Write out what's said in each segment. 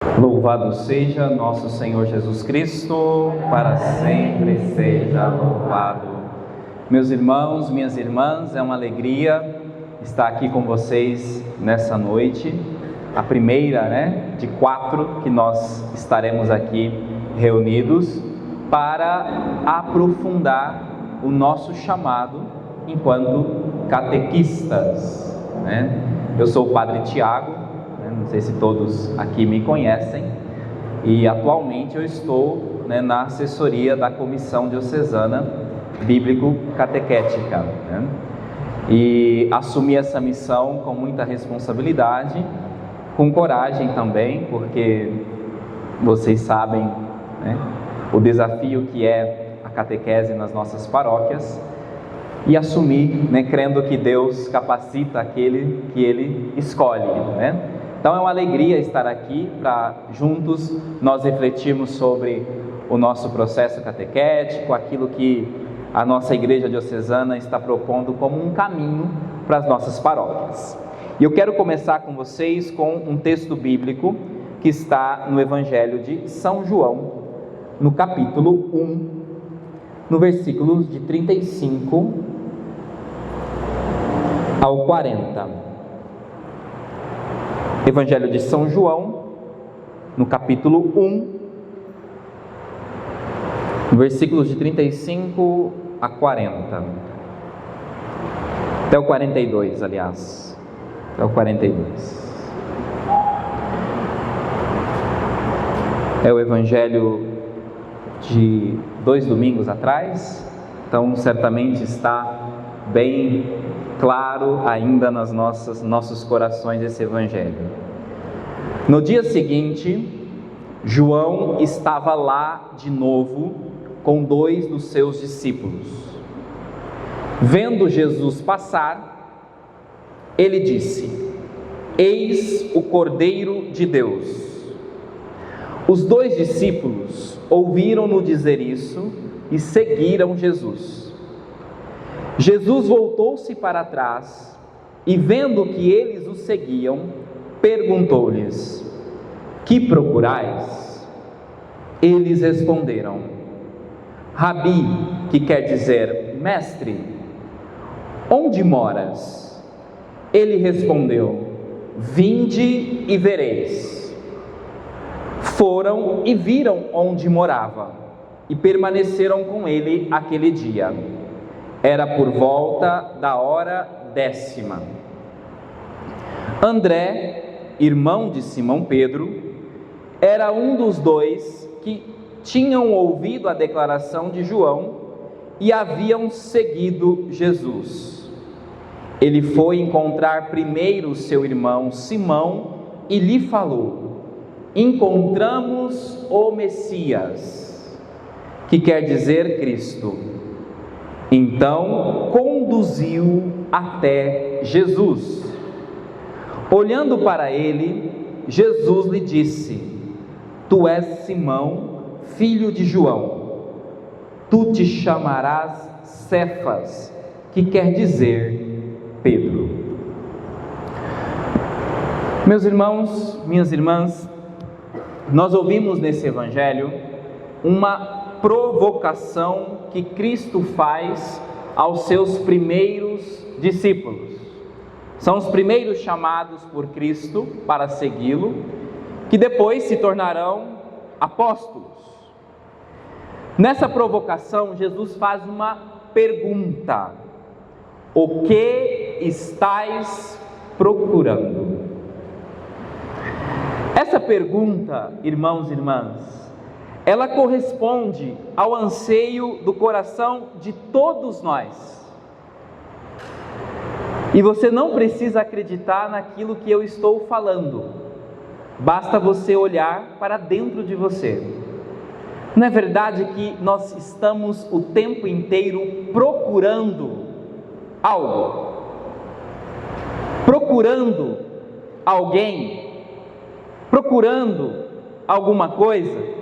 Louvado seja nosso Senhor Jesus Cristo, para sempre seja louvado. Meus irmãos, minhas irmãs, é uma alegria estar aqui com vocês nessa noite, a primeira, de 4 que nós estaremos aqui reunidos para aprofundar o nosso chamado enquanto catequistas, Eu sou o Padre Tiago, não sei se todos aqui me conhecem, e atualmente eu estou na assessoria da Comissão Diocesana Bíblico-Catequética, e assumi essa missão com muita responsabilidade, com coragem também, porque vocês sabem o desafio que é a catequese nas nossas paróquias, e assumir, crendo que Deus capacita aquele que Ele escolhe, Então é uma alegria estar aqui para juntos nós refletirmos sobre o nosso processo catequético, aquilo que a nossa Igreja Diocesana está propondo como um caminho para as nossas paróquias. E eu quero começar com vocês com um texto bíblico que está no Evangelho de São João, no capítulo 1, no versículo de 35 ao 40. Evangelho de São João, no capítulo 1, versículos de 35 a 40. Até o 42, aliás. Até o 42. É o Evangelho de 2 domingos atrás, então certamente está bem claro ainda nos nossos corações esse Evangelho. No dia seguinte, João estava lá de novo com 2 dos seus discípulos. Vendo Jesus passar, ele disse: Eis o Cordeiro de Deus. Os 2 discípulos ouviram-no dizer isso e seguiram Jesus. Jesus voltou-se para trás e, vendo que eles o seguiam, perguntou-lhes: Que procurais? Eles responderam: Rabi, que quer dizer mestre, onde moras? Ele respondeu: Vinde e vereis. Foram e viram onde morava e permaneceram com ele aquele dia. Era por volta da hora 10ª. André, irmão de Simão Pedro, era um dos 2 que tinham ouvido a declaração de João e haviam seguido Jesus. Ele foi encontrar primeiro seu irmão Simão e lhe falou: Encontramos o Messias, que quer dizer Cristo. Então conduziu até Jesus. Olhando para ele, Jesus lhe disse: Tu és Simão, filho de João. Tu te chamarás Cefas, que quer dizer Pedro. Meus irmãos, minhas irmãs, nós ouvimos nesse Evangelho uma provocação que Cristo faz aos seus primeiros discípulos. São os primeiros chamados por Cristo para segui-lo, que depois se tornarão apóstolos. Nessa provocação, Jesus faz uma pergunta: O que estais procurando? Essa pergunta, irmãos e irmãs, ela corresponde ao anseio do coração de todos nós. E você não precisa acreditar naquilo que eu estou falando, basta você olhar para dentro de você. Não é verdade que nós estamos o tempo inteiro procurando algo? Procurando alguém? Procurando alguma coisa?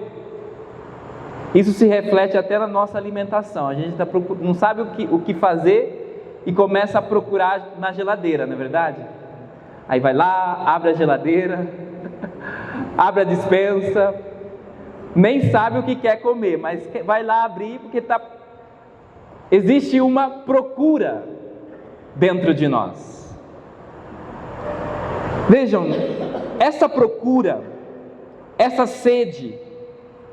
Isso se reflete até na nossa alimentação. A gente não sabe o que fazer e começa a procurar na geladeira, não é verdade? Aí vai lá, abre a geladeira, abre a despensa, nem sabe o que quer comer, mas vai lá abrir porque existe uma procura dentro de nós. Vejam, essa procura, essa sede,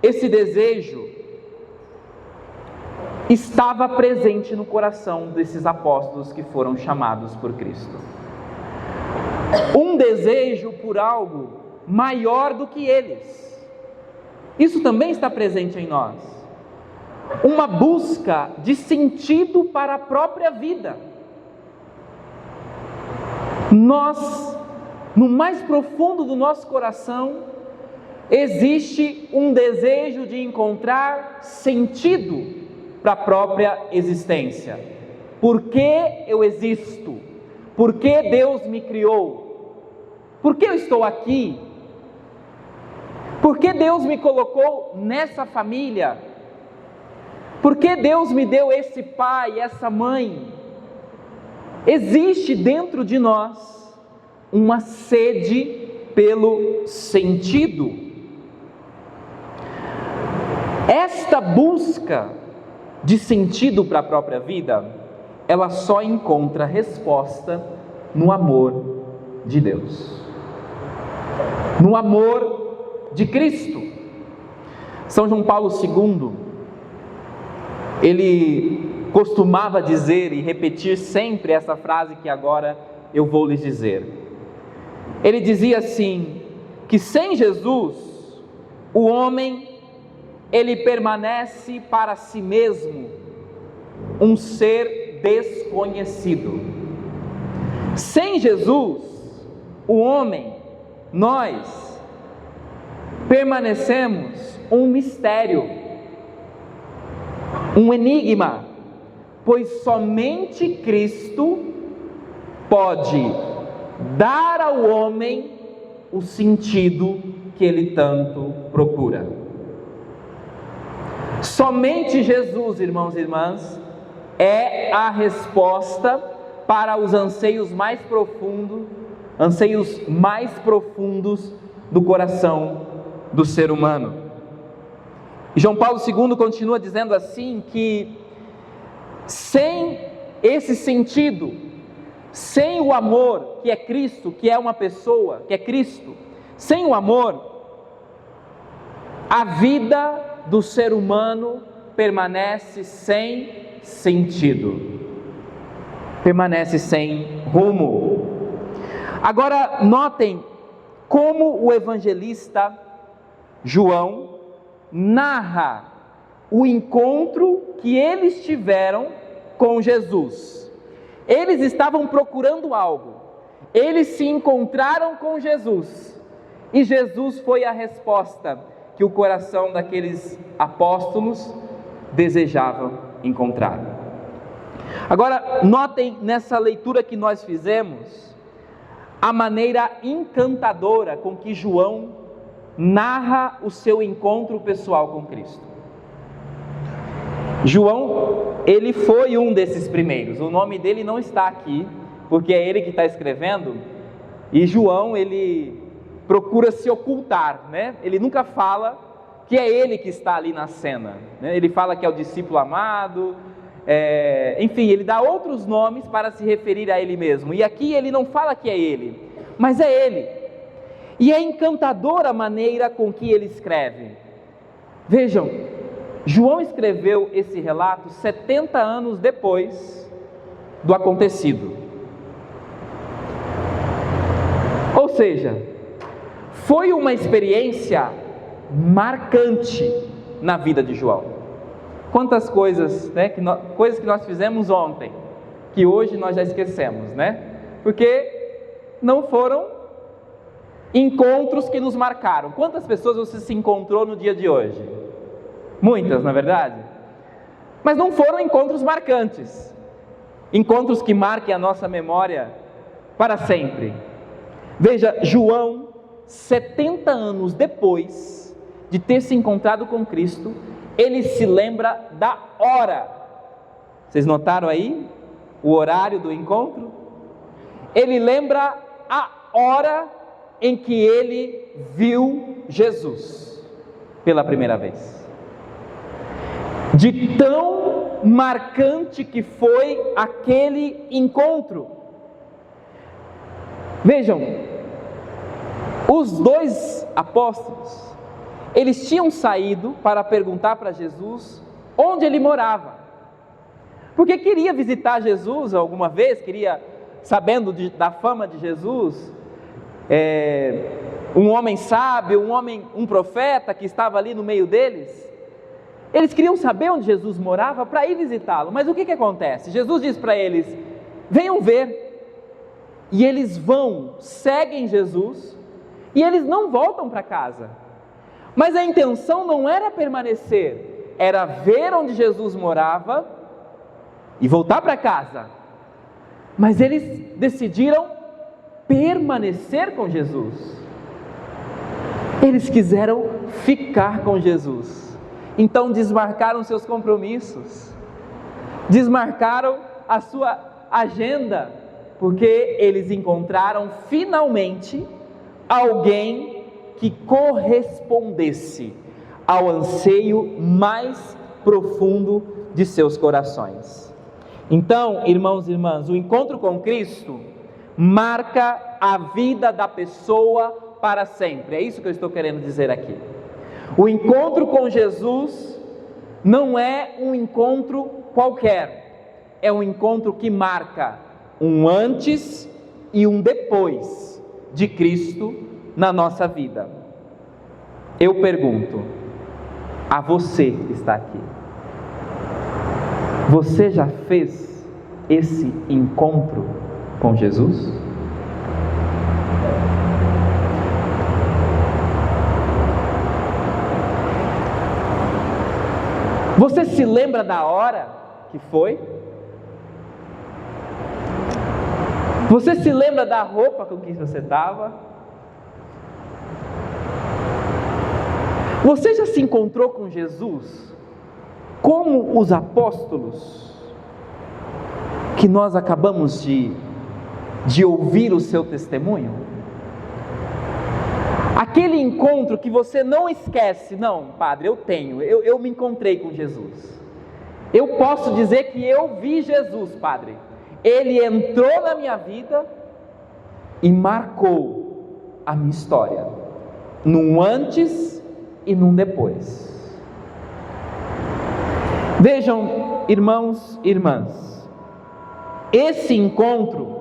esse desejo estava presente no coração desses apóstolos que foram chamados por Cristo. Um desejo por algo maior do que eles. Isso também está presente em nós. Uma busca de sentido para a própria vida. Nós, no mais profundo do nosso coração, existe um desejo de encontrar sentido para a própria existência. Por que eu existo? Por que Deus me criou? Por que eu estou aqui? Por que Deus me colocou nessa família? Por que Deus me deu esse pai, essa mãe? Existe dentro de nós uma sede pelo sentido. Esta busca de sentido para a própria vida, ela só encontra resposta no amor de Deus, no amor de Cristo. São João Paulo II, ele costumava dizer e repetir sempre essa frase que agora eu vou lhes dizer. Ele dizia assim, que sem Jesus, o homem, ele permanece para si mesmo um ser desconhecido. Sem Jesus, o homem, nós, permanecemos um mistério, um enigma, pois somente Cristo pode dar ao homem o sentido que ele tanto procura. Somente Jesus, irmãos e irmãs, é a resposta para os anseios mais profundos do coração do ser humano. E João Paulo II continua dizendo assim, que sem esse sentido, sem o amor que é Cristo, que é uma pessoa, que é Cristo, sem o amor, a vida do ser humano permanece sem sentido, permanece sem rumo. Agora notem como o evangelista João narra o encontro que eles tiveram com Jesus. Eles estavam procurando algo, eles se encontraram com Jesus, e Jesus foi a resposta que o coração daqueles apóstolos desejava encontrar. Agora, notem nessa leitura que nós fizemos, a maneira encantadora com que João narra o seu encontro pessoal com Cristo. João, ele foi um desses primeiros, o nome dele não está aqui, porque é ele que está escrevendo, e João, ele procura se ocultar, né? Ele nunca fala que é ele que está ali na cena, né? Ele fala que é o discípulo amado, enfim, ele dá outros nomes para se referir a ele mesmo, e aqui ele não fala que é ele, mas é ele, e é encantadora a maneira com que ele escreve. Vejam, João escreveu esse relato 70 anos depois do acontecido, ou seja, foi uma experiência marcante na vida de João. Quantas coisas, né, coisas que nós fizemos ontem, que hoje nós já esquecemos, né? Porque não foram encontros que nos marcaram. Quantas pessoas você se encontrou no dia de hoje? Muitas, na verdade. Mas não foram encontros marcantes, encontros que marquem a nossa memória para sempre. Veja, João, 70 anos depois de ter se encontrado com Cristo, ele se lembra da hora. Vocês notaram aí o horário do encontro? Ele lembra a hora em que ele viu Jesus pela primeira vez. De tão marcante que foi aquele encontro. Vejam, os dois apóstolos, eles tinham saído para perguntar para Jesus onde ele morava, porque queria visitar Jesus alguma vez, sabendo da fama de Jesus, um homem sábio, um profeta que estava ali no meio deles. Eles queriam saber onde Jesus morava para ir visitá-lo. Mas o que acontece? Jesus diz para eles: venham ver. E eles vão, seguem Jesus, e eles não voltam para casa. Mas a intenção não era permanecer, era ver onde Jesus morava e voltar para casa. Mas eles decidiram permanecer com Jesus. Eles quiseram ficar com Jesus. Então desmarcaram seus compromissos, desmarcaram a sua agenda, porque eles encontraram finalmente alguém que correspondesse ao anseio mais profundo de seus corações. Então, irmãos e irmãs, o encontro com Cristo marca a vida da pessoa para sempre. É isso que eu estou querendo dizer aqui. O encontro com Jesus não é um encontro qualquer, é um encontro que marca um antes e um depois de Cristo na nossa vida. Eu pergunto a você que está aqui: você já fez esse encontro com Jesus? Você se lembra da hora que foi? Você se lembra da roupa com que você estava? Você já se encontrou com Jesus como os apóstolos que nós acabamos de ouvir o seu testemunho? Aquele encontro que você não esquece: não, padre, eu me encontrei com Jesus. Eu posso dizer que eu vi Jesus, padre. Ele entrou na minha vida e marcou a minha história, num antes e num depois. Vejam, irmãos e irmãs, esse encontro,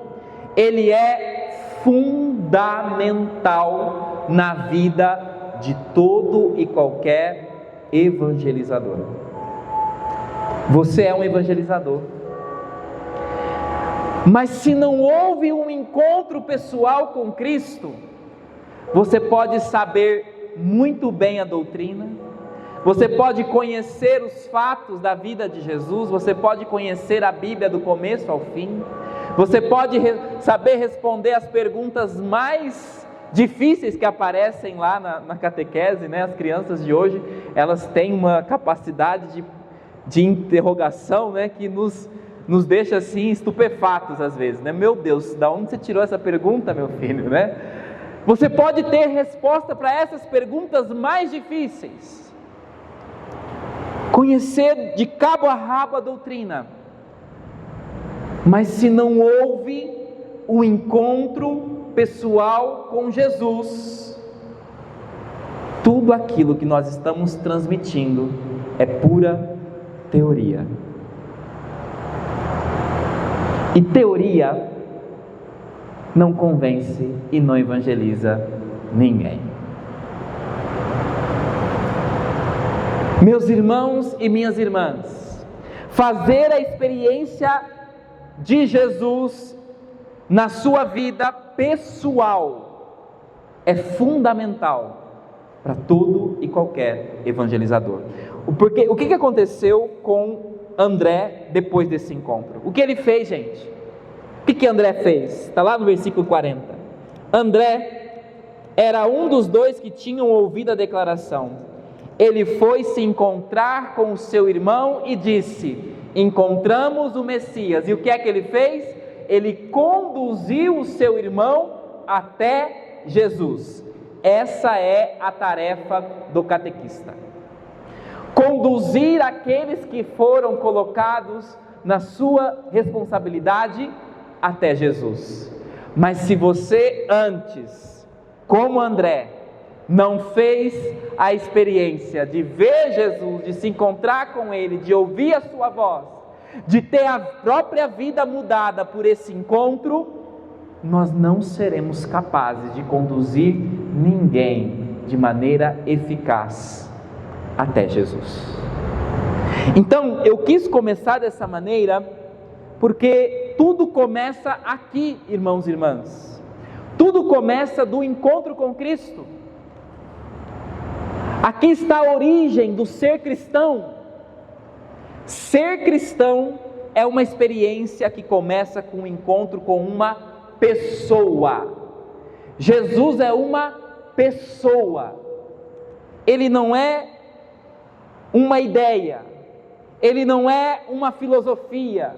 ele é fundamental na vida de todo e qualquer evangelizador. Você é um evangelizador. Mas se não houve um encontro pessoal com Cristo, você pode saber muito bem a doutrina, você pode conhecer os fatos da vida de Jesus, você pode conhecer a Bíblia do começo ao fim, você pode saber responder as perguntas mais difíceis que aparecem lá na catequese, né? As crianças de hoje, elas têm uma capacidade de interrogação, né? Que nos deixa assim estupefatos às vezes, né? Meu Deus, da onde você tirou essa pergunta, meu filho, né? Você pode ter resposta para essas perguntas mais difíceis, conhecer de cabo a rabo a doutrina, mas se não houve um encontro pessoal com Jesus, tudo aquilo que nós estamos transmitindo é pura teoria. E teoria não convence e não evangeliza ninguém. Meus irmãos e minhas irmãs, fazer a experiência de Jesus na sua vida pessoal é fundamental para todo e qualquer evangelizador. Porque o que aconteceu com André depois desse encontro? O que ele fez, gente? O que André fez? Está lá no versículo 40. André era um dos dois que tinham ouvido a declaração. Ele foi se encontrar com o seu irmão e disse: encontramos o Messias. E o que é que ele fez? Ele conduziu o seu irmão até Jesus. Essa é a tarefa do catequista. Conduzir aqueles que foram colocados na sua responsabilidade até Jesus. Mas se você antes, como André, não fez a experiência de ver Jesus, de se encontrar com Ele, de ouvir a sua voz, de ter a própria vida mudada por esse encontro, nós não seremos capazes de conduzir ninguém de maneira eficaz até Jesus. Então, eu quis começar dessa maneira, porque tudo começa aqui, irmãos e irmãs. Tudo começa do encontro com Cristo. Aqui está a origem do ser cristão. Ser cristão é uma experiência que começa com o encontro com uma pessoa. Jesus é uma pessoa. Ele não é uma ideia, ele não é uma filosofia,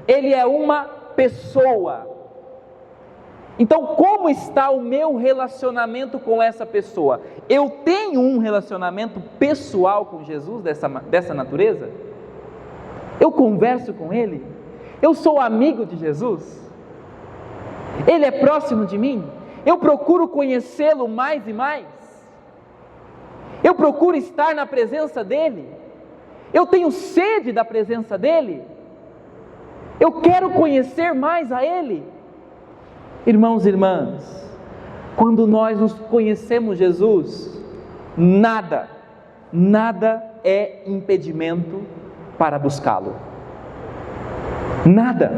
ele é uma pessoa. Então, como está o meu relacionamento com essa pessoa? Eu tenho um relacionamento pessoal com Jesus dessa natureza? Eu converso com Ele? Eu sou amigo de Jesus? Ele é próximo de mim? Eu procuro conhecê-lo mais e mais? Eu procuro estar na presença dEle? Eu tenho sede da presença dEle? Eu quero conhecer mais a Ele? Irmãos e irmãs, quando nós nos conhecemos Jesus, nada é impedimento para buscá-lo. Nada.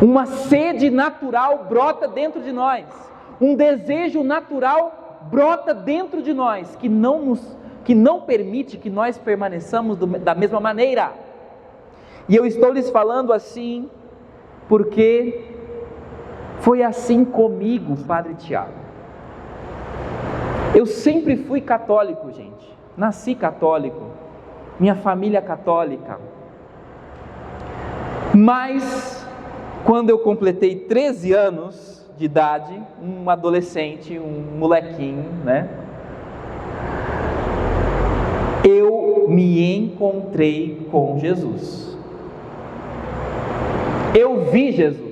Uma sede natural brota dentro de nós, um desejo natural brota dentro de nós, que não permite que nós permaneçamos da mesma maneira. E eu estou lhes falando assim, porque foi assim comigo, Padre Tiago. Eu sempre fui católico, gente. Nasci católico, minha família é católica. Mas, quando eu completei 13 anos de idade, um adolescente, um molequinho, né? Eu me encontrei com Jesus. Eu vi Jesus.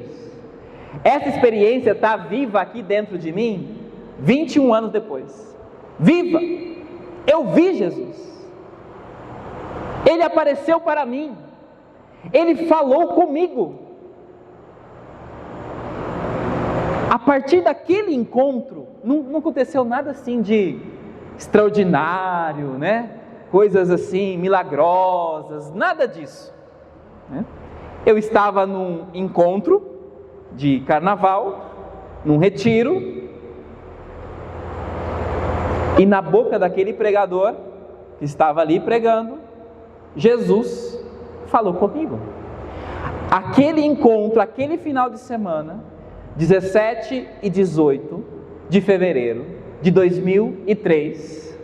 Essa experiência está viva aqui dentro de mim 21 anos depois. Viva! Eu vi Jesus. Ele apareceu para mim. Ele falou comigo. A partir daquele encontro, não aconteceu nada assim de extraordinário, né? Coisas assim milagrosas, nada disso, né? Eu estava num encontro de carnaval, num retiro, e na boca daquele pregador que estava ali pregando, Jesus falou comigo. Aquele encontro, aquele final de semana, 17 e 18 de fevereiro de 2003,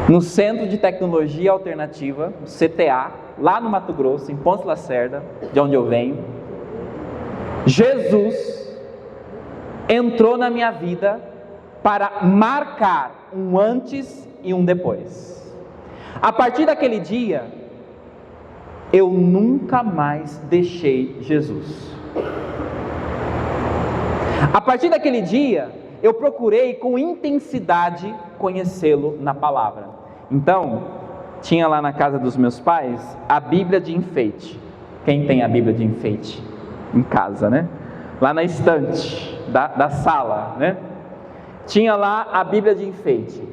no Centro de Tecnologia Alternativa, o CTA, lá no Mato Grosso, em Pontes Lacerda, de onde eu venho, Jesus entrou na minha vida para marcar um antes e um depois. A partir daquele dia, eu nunca mais deixei Jesus. A partir daquele dia, eu procurei com intensidade conhecê-lo na palavra. Então, tinha lá na casa dos meus pais a Bíblia de enfeite. Quem tem a Bíblia de enfeite em casa, né? Lá na estante da sala, né? Tinha lá a Bíblia de enfeite.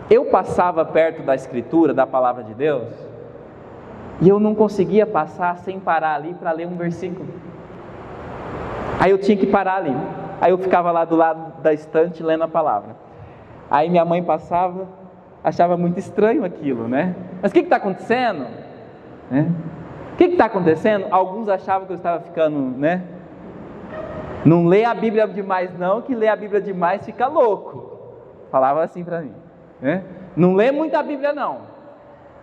Eu passava perto da escritura, da palavra de Deus, e eu não conseguia passar sem parar ali para ler um versículo. Aí eu tinha que parar ali. Aí eu ficava lá do lado da estante lendo a palavra. Aí minha mãe passava, achava muito estranho aquilo, né? Mas o que está acontecendo? Né? O que está acontecendo? Alguns achavam que eu estava ficando, né? Não lê a Bíblia demais não, que lê a Bíblia demais fica louco. Falava assim para mim, né? Não lê muito a Bíblia não.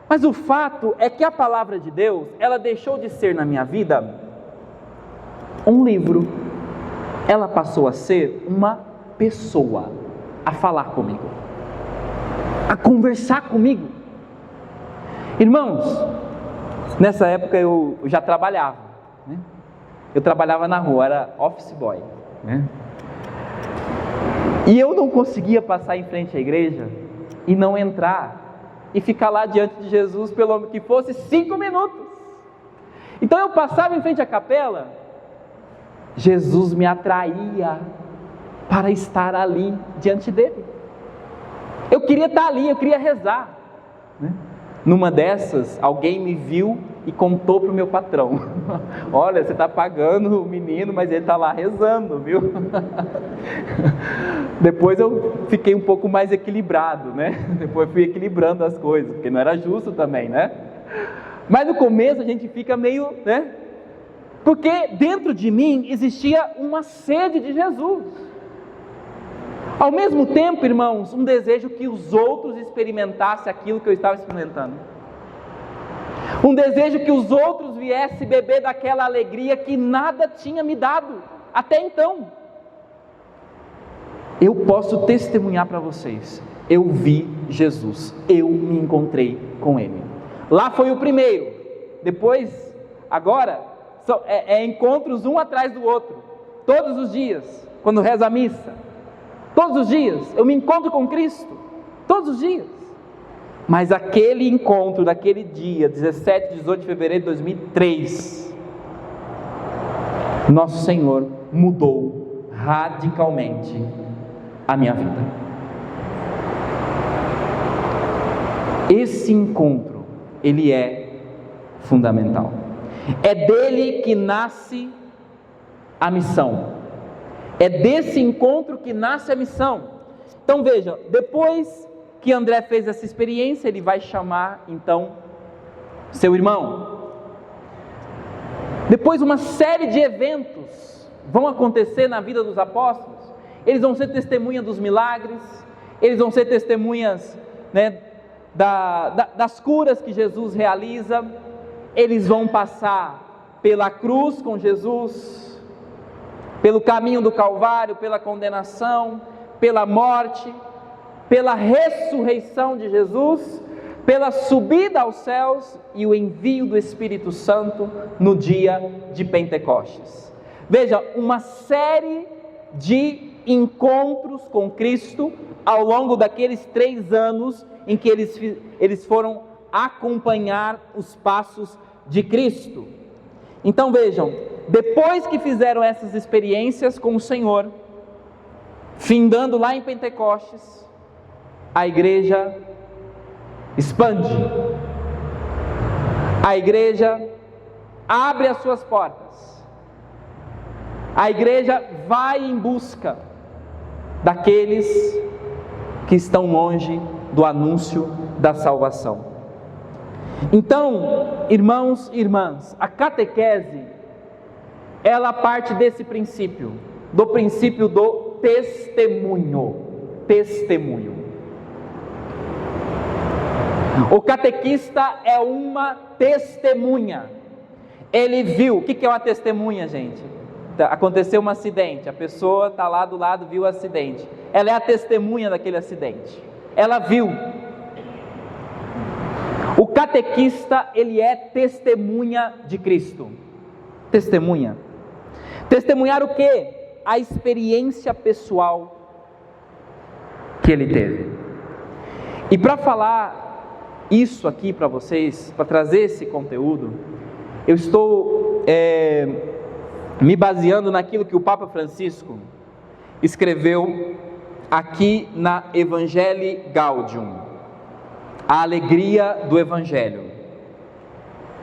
Mas o fato é que a palavra de Deus, ela deixou de ser na minha vida um livro. ela passou a ser uma pessoa, a falar comigo, a conversar comigo. Irmãos, nessa época eu já trabalhava, né? Eu trabalhava na rua, era office boy, né? E eu não conseguia passar em frente à igreja e não entrar e ficar lá diante de Jesus pelo que fosse 5 minutos. Então eu passava em frente à capela, Jesus me atraía para estar ali diante dele. Eu queria estar ali, eu queria rezar, né? Numa dessas, alguém me viu e contou para o meu patrão: olha, você está pagando o menino, mas ele está lá rezando, viu? Depois eu fiquei um pouco mais equilibrado, né? Depois fui equilibrando as coisas, porque não era justo também, né? Mas no começo a gente fica meio, né? Porque dentro de mim existia uma sede de Jesus. Ao mesmo tempo, irmãos, um desejo que os outros experimentassem aquilo que eu estava experimentando. Um desejo que os outros viessem beber daquela alegria que nada tinha me dado até então. Eu posso testemunhar para vocês, eu vi Jesus, eu me encontrei com Ele. Lá foi o primeiro, depois, agora, encontros um atrás do outro, todos os dias, quando reza a missa, todos os dias, eu me encontro com Cristo, todos os dias. Mas aquele encontro, daquele dia, 17 e 18 de fevereiro de 2003, Nosso Senhor mudou radicalmente a minha vida. Esse encontro, ele é fundamental. É dele que nasce a missão. É desse encontro que nasce a missão. Então veja, depois que André fez essa experiência, ele vai chamar então seu irmão. Depois uma série de eventos vão acontecer na vida dos apóstolos. Eles vão ser testemunha dos milagres, eles vão ser testemunhas, né, das curas que Jesus realiza. Eles vão passar pela cruz com Jesus, pelo caminho do Calvário, pela condenação, pela morte, pela ressurreição de Jesus, pela subida aos céus e o envio do Espírito Santo no dia de Pentecostes. Veja, uma série de encontros com Cristo ao longo daqueles 3 anos em que eles foram acompanhar os passos de Cristo. Então vejam, depois que fizeram essas experiências com o Senhor, findando lá em Pentecostes, a igreja expande, a igreja abre as suas portas, a igreja vai em busca daqueles que estão longe do anúncio da salvação. Então, irmãos e irmãs, a catequese, ela parte desse princípio, do princípio do testemunho. O catequista é uma testemunha. Ele viu. O que é uma testemunha, gente? Aconteceu um acidente, a pessoa está lá do lado, viu o acidente. Ela é a testemunha daquele acidente. Ela viu. O catequista, ele é testemunha de Cristo. Testemunha. Testemunhar o quê? A experiência pessoal que ele teve. E para falar isso aqui para vocês, para trazer esse conteúdo, eu estou me baseando naquilo que o Papa Francisco escreveu aqui na Evangelii Gaudium, a alegria do Evangelho.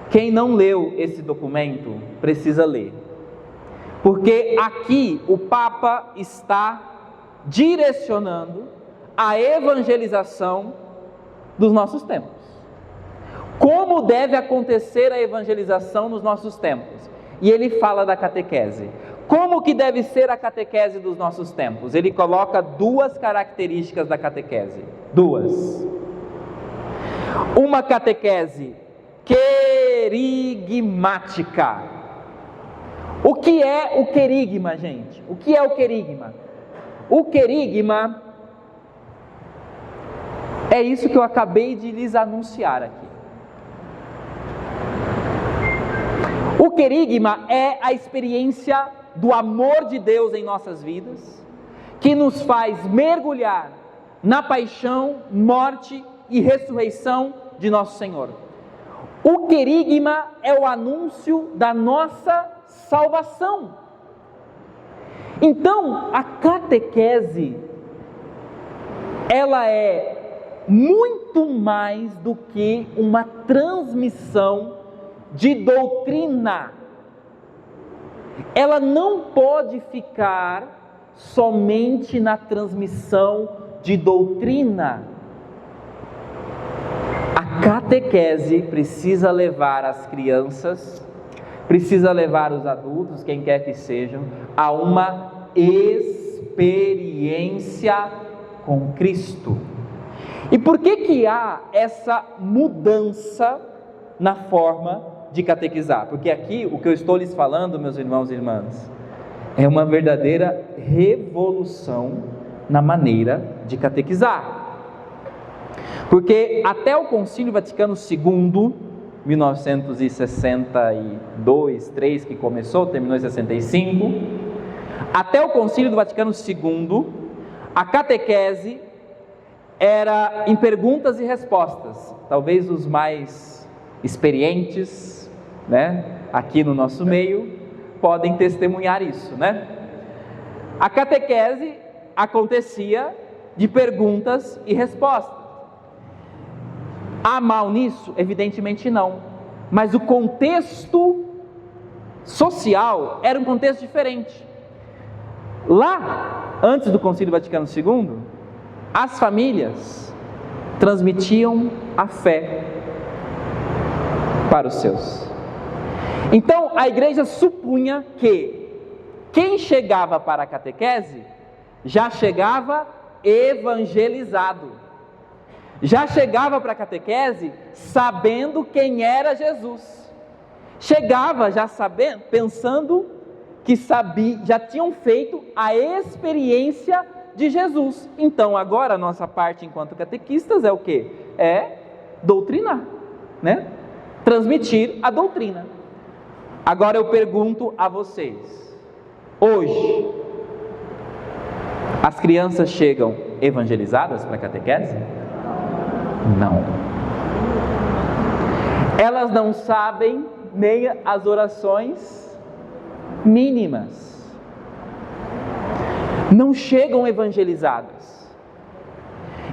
Quem não leu esse documento precisa ler, porque aqui o Papa está direcionando a evangelização dos nossos tempos. Como deve acontecer a evangelização nos nossos tempos? E ele fala da catequese. Como que deve ser a catequese dos nossos tempos? Ele coloca 2 características da catequese. 2. Uma catequese querigmática. O que é o querigma, gente? O que é o querigma? O querigma é isso que eu acabei de lhes anunciar aqui. O querigma é a experiência do amor de Deus em nossas vidas, que nos faz mergulhar na paixão, morte e ressurreição de nosso Senhor. O querigma é o anúncio da nossa salvação. Então, a catequese, ela é muito mais do que uma transmissão de doutrina. Ela não pode ficar somente na transmissão de doutrina. A catequese precisa levar as crianças, precisa levar os adultos, quem quer que sejam, a uma experiência com Cristo. E por que há essa mudança na forma de catequizar? Porque aqui o que eu estou lhes falando, meus irmãos e irmãs, é uma verdadeira revolução na maneira de catequizar. Porque até o Concílio Vaticano II, 1962, 3, que começou, terminou em 65, até o Concílio do Vaticano II, a catequese era em perguntas e respostas. Talvez os mais experientes, aqui no nosso meio, podem testemunhar isso, A catequese acontecia de perguntas e respostas. Há mal nisso? Evidentemente não. Mas o contexto social era um contexto diferente. Lá, antes do Concílio Vaticano II, as famílias transmitiam a fé para os seus. Então, a igreja supunha que quem chegava para a catequese já chegava evangelizado. Já chegava para a catequese sabendo quem era Jesus. Chegava já sabendo, pensando que já tinham feito a experiência de Jesus. Então agora a nossa parte enquanto catequistas é o quê? É doutrinar, Transmitir a doutrina. Agora eu pergunto a vocês, hoje, as crianças chegam evangelizadas para a catequese? Não. Elas não sabem nem as orações mínimas. Não chegam evangelizadas.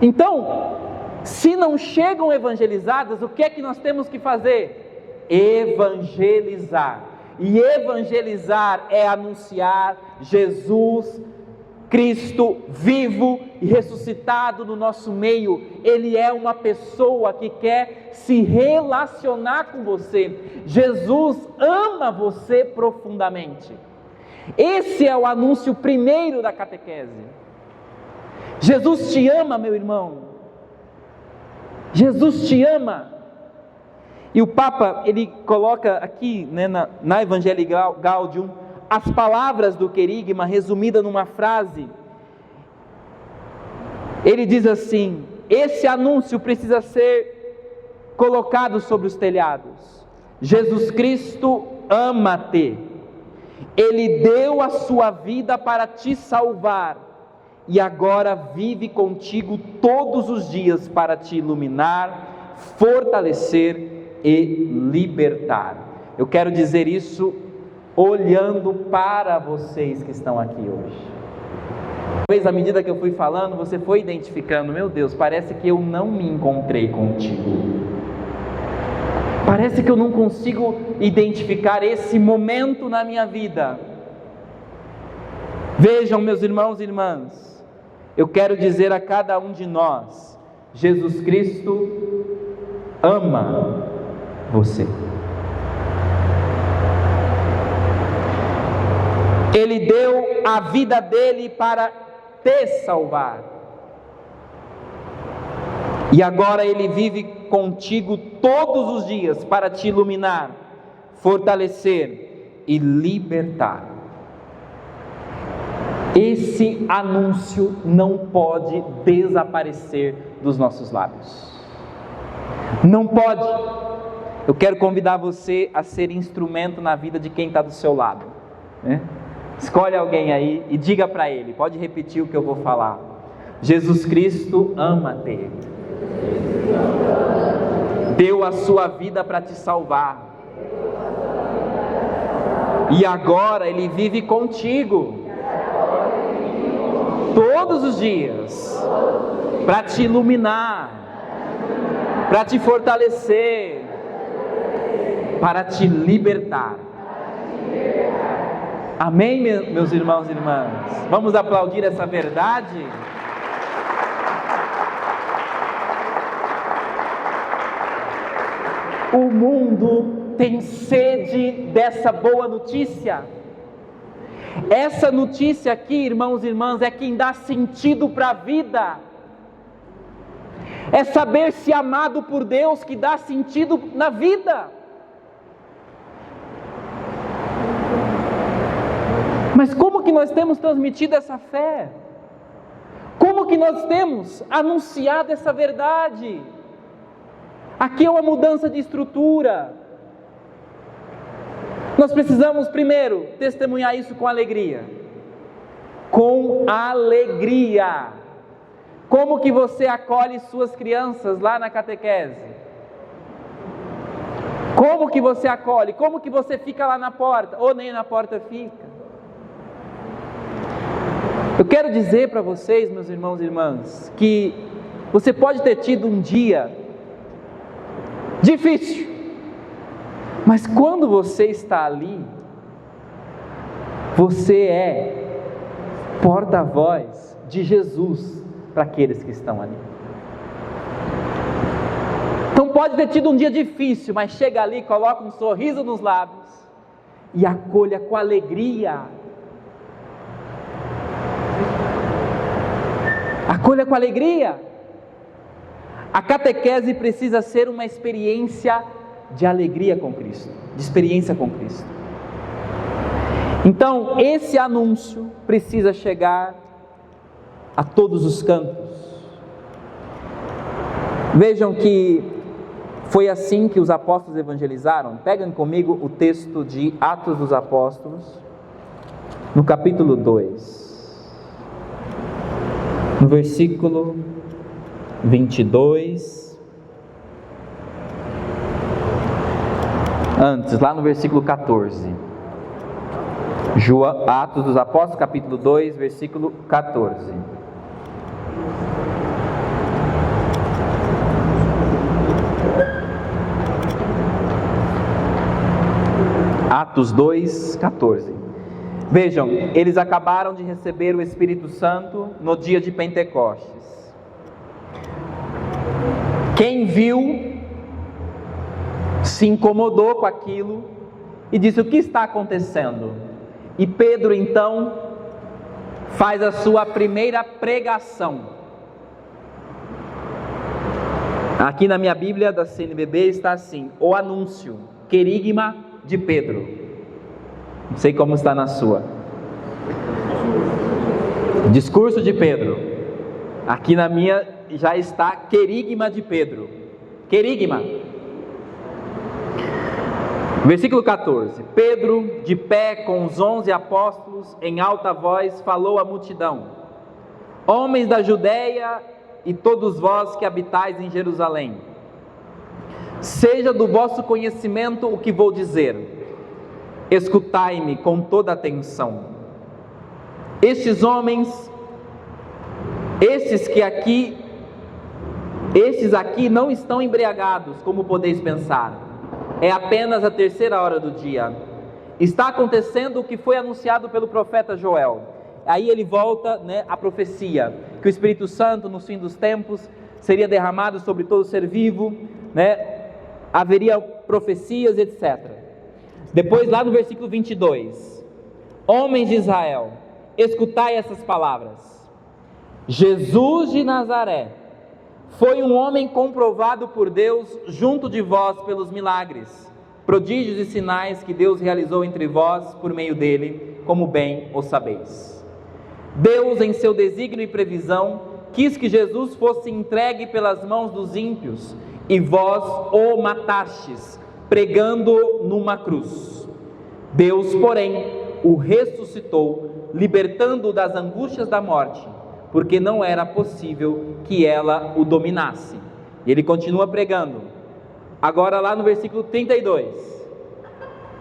Então, se não chegam evangelizadas, o que é que nós temos que fazer? Evangelizar. E evangelizar é anunciar Jesus Cristo vivo e ressuscitado no nosso meio. Ele é uma pessoa que quer se relacionar com você. Jesus ama você profundamente. Esse é o anúncio primeiro da catequese. Jesus te ama, meu irmão. Jesus te ama. E o Papa, ele coloca aqui, na Evangelii Gaudium, as palavras do querigma resumida numa frase. Ele diz assim: esse anúncio precisa ser colocado sobre os telhados. Jesus Cristo ama-te. Ele deu a sua vida para te salvar e agora vive contigo todos os dias para te iluminar, fortalecer e libertar. Eu quero dizer isso olhando para vocês que estão aqui hoje. Talvez à medida que eu fui falando, você foi identificando: meu Deus, parece que eu não me encontrei contigo. Parece que eu não consigo identificar esse momento na minha vida. Vejam, meus irmãos e irmãs, eu quero dizer a cada um de nós: Jesus Cristo ama você. Ele deu a vida dele para te salvar. E agora Ele vive contigo todos os dias para te iluminar, fortalecer e libertar. Esse anúncio não pode desaparecer dos nossos lábios. Não pode. Eu quero convidar você a ser instrumento na vida de quem está do seu lado, né? Escolhe alguém aí e diga para ele, pode repetir o que eu vou falar. Jesus Cristo ama-te. Deu a sua vida para te salvar. E agora Ele vive contigo. Todos os dias. Para te iluminar. Para te fortalecer. Para te libertar. Amém, meus irmãos e irmãs? Vamos aplaudir essa verdade? O mundo tem sede dessa boa notícia. Essa notícia aqui, irmãos e irmãs, é quem dá sentido para a vida. É saber-se amado por Deus que dá sentido na vida. Mas como que nós temos transmitido essa fé? Como que nós temos anunciado essa verdade? Aqui é uma mudança de estrutura. Nós precisamos primeiro testemunhar isso com alegria. Com alegria. Como que você acolhe suas crianças lá na catequese? Como que você acolhe? Como que você fica lá na porta? Ou nem na porta fica? Eu quero dizer para vocês, meus irmãos e irmãs, que você pode ter tido um dia difícil, mas quando você está ali, você é porta-voz de Jesus para aqueles que estão ali. Então pode ter tido um dia difícil, mas chega ali, coloca um sorriso nos lábios e acolha com alegria. Acolha com alegria. A catequese precisa ser uma experiência de alegria com Cristo, de experiência com Cristo. Então, esse anúncio precisa chegar a todos os cantos. Vejam que foi assim que os apóstolos evangelizaram. Peguem comigo o texto de Atos dos Apóstolos, no capítulo 2. No versículo 22, antes, lá no versículo 14, Atos dos Apóstolos, capítulo 2, versículo 14. Atos 2, 14. Vejam, eles acabaram de receber o Espírito Santo no dia de Pentecostes. Quem viu se incomodou com aquilo e disse: o que está acontecendo? E Pedro então faz a sua primeira pregação. Aqui na minha Bíblia da CNBB está assim: o anúncio, querigma de Pedro. Não sei como está na sua. Discurso de Pedro. Aqui na minha já está querigma de Pedro. Querigma. Versículo 14. Pedro, de pé com os 11 apóstolos, em alta voz, falou à multidão: homens da Judéia e todos vós que habitais em Jerusalém, seja do vosso conhecimento o que vou dizer. Escutai-me com toda atenção. Estes homens, estes aqui não estão embriagados, como podeis pensar. É apenas a 3ª hora do dia. Está acontecendo o que foi anunciado pelo profeta Joel. Aí ele volta, à profecia, que o Espírito Santo no fim dos tempos seria derramado sobre todo ser vivo, haveria profecias, etc. Depois lá no versículo 22, homens de Israel, escutai essas palavras. Jesus de Nazaré foi um homem comprovado por Deus junto de vós pelos milagres, prodígios e sinais que Deus realizou entre vós por meio dele, como bem o sabeis. Deus, em seu desígnio e previsão, quis que Jesus fosse entregue pelas mãos dos ímpios, e vós o matastes, pregando numa cruz. Deus, porém, o ressuscitou, libertando-o das angústias da morte, porque não era possível que ela o dominasse. E ele continua pregando. Agora lá no versículo 32.